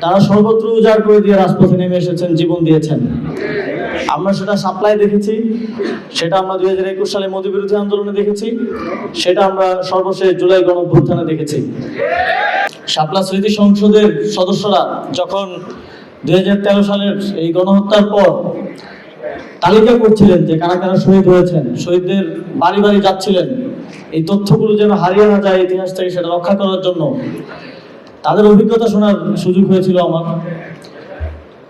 তারা সর্বত্র উজাড় করে দিয়ে রাজপথে নেমে এসেছেন, জীবন দিয়েছেন। আমরা সেটা সাপ্লাই দেখেছি, সেটা আমরা 2021 সালে মোদী বিরোধী আন্দোলনে দেখেছি, সেটা আমরা সর্বশেষ জুলাই গণঅভ্যুত্থানে দেখেছি। শাপলা স্মৃতি সংসদের সদস্যরা যখন 2013 সালের এই গণহত্যার পর তালিকা করছিলেন যে কারা কারা শহীদ হয়েছেন, শহীদদের বাড়ি বাড়ি যাচ্ছিলেন এই তথ্যগুলো যেন হারিয়ে না যায় ইতিহাস থেকে, সেটা রক্ষা করার জন্য তাদের অভিজ্ঞতা শোনার সুযোগ হয়েছিল আমার।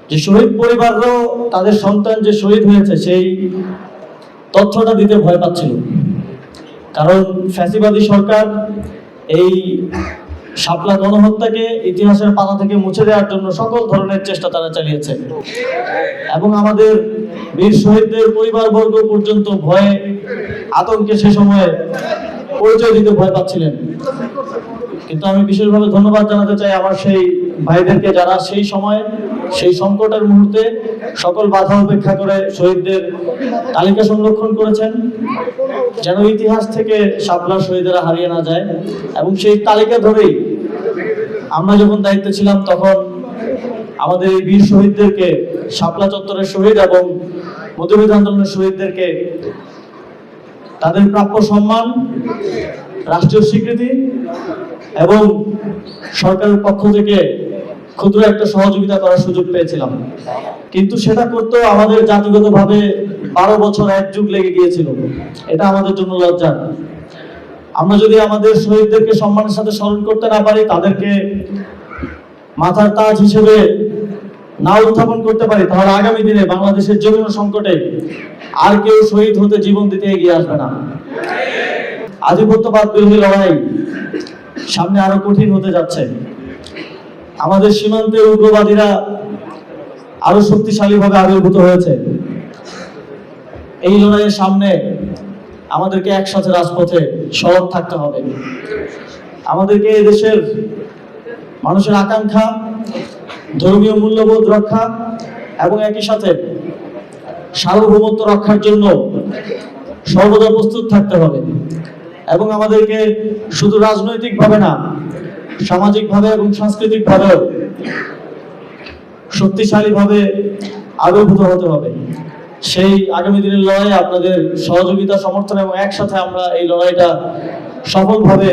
যে শহীদ পরিবাররাও তাদের সন্তান যে শহীদ হয়েছে সেই তথ্যটা দিতে ভয় পাচ্ছিল, কারণ ফ্যাসিবাদী সরকার এই শাপলা গণহত্যাকে ইতিহাসের পাতা থেকে মুছে দেওয়ার জন্য সকল ধরনের চেষ্টা তারা চালিয়েছে এবং আমাদের বীর শহীদদের পরিবারবর্গ পর্যন্ত ভয়ে আতঙ্কে সে সময় পরিচয় দিতে ভয় পাচ্ছিলেন। কিন্তু আমি বিশেষভাবে ধন্যবাদ জানাতে চাই আমার সেই ভাইদেরকে যারা সেই সময় সেই সংকটের মুহূর্তে সকল বাধা উপেক্ষা করে শহীদদের তালিকা সংরক্ষণ করেছেন, যেন ইতিহাস থেকে শাপলা শহীদেরা হারিয়ে না যায়। এবং সেই তালিকা ধরেই আমরা যখন দায়িত্বে ছিলাম তখন আমাদের এই বীর শহীদদেরকে, শাপলা চত্বরের শহীদ এবং মোদী বিরোধী আন্দোলনের শহীদদেরকে তাদের প্রাপ্য সম্মান, রাষ্ট্রীয় স্বীকৃতি এবং সরকারের পক্ষ থেকে ক্ষুদ্র একটা সহযোগিতা করার সুযোগ পেয়েছিলাম। কিন্তু সেটা করতেও আমাদের জাতিগতভাবে 12 বছর এক যুগ লেগে গিয়েছিল। এটা আমাদের জন্য লজ্জার। আমরা যদি আমাদের শহীদদেরকে সম্মানের সাথে স্মরণ করতে না পারি, তাদেরকে মাথার তাজ হিসেবে না উত্থাপন করতে পারি, তাহলে আগামী দিনে বাংলাদেশের যে কোনো সংকটে আর কেউ শহীদ হতে, জীবন দিতে এগিয়ে আসবে না। আধিপত্যবাদ বিরোধী লড়াই সামনে আরো কঠিন হতে যাচ্ছে। আমাদের সীমান্তে উগ্রবাদীরা আরো শক্তিশালীভাবে আবির্ভূত হয়েছে। এই লড়াইয়ের সামনে আমাদেরকে একসাথে রাজপথে সরব থাকতে হবে। আমাদেরকে এই দেশের মানুষের আকাঙ্ক্ষা, ধর্মীয় মূল্যবোধ রক্ষা এবং একই সাথে সার্বভৌমত্ব রক্ষার জন্য সর্বদা প্রস্তুত থাকতে হবে। এবং আমাদেরকে শুধু রাজনৈতিকভাবে না, সামাজিকভাবে এবং সাংস্কৃতিকভাবেও শক্তিশালীভাবে আবির্ভূত হতে হবে। সেই আগামী দিনের লড়াই আপনাদের সহযোগিতা, সমর্থন এবং একসাথে আমরা এই লড়াইটা সফলভাবে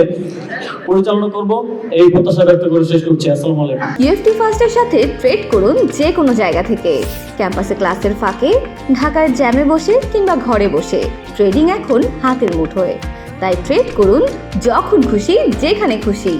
পরিচালনা করব, এই প্রত্যাশা ব্যক্ত করে শেষ করছি। আসসালামু আলাইকুম। ইএফটি ফার্স্টের সাথে ট্রেড করুন যে কোনো জায়গা থেকে, ক্যাম্পাসে ক্লাসের ফাঁকে, ঢাকার জ্যামে বসে কিংবা ঘরে বসে। ট্রেডিং এখন হাতের মুঠোয়, তাই ট্রেড করুন যখন খুশি, যেখানে খুশি।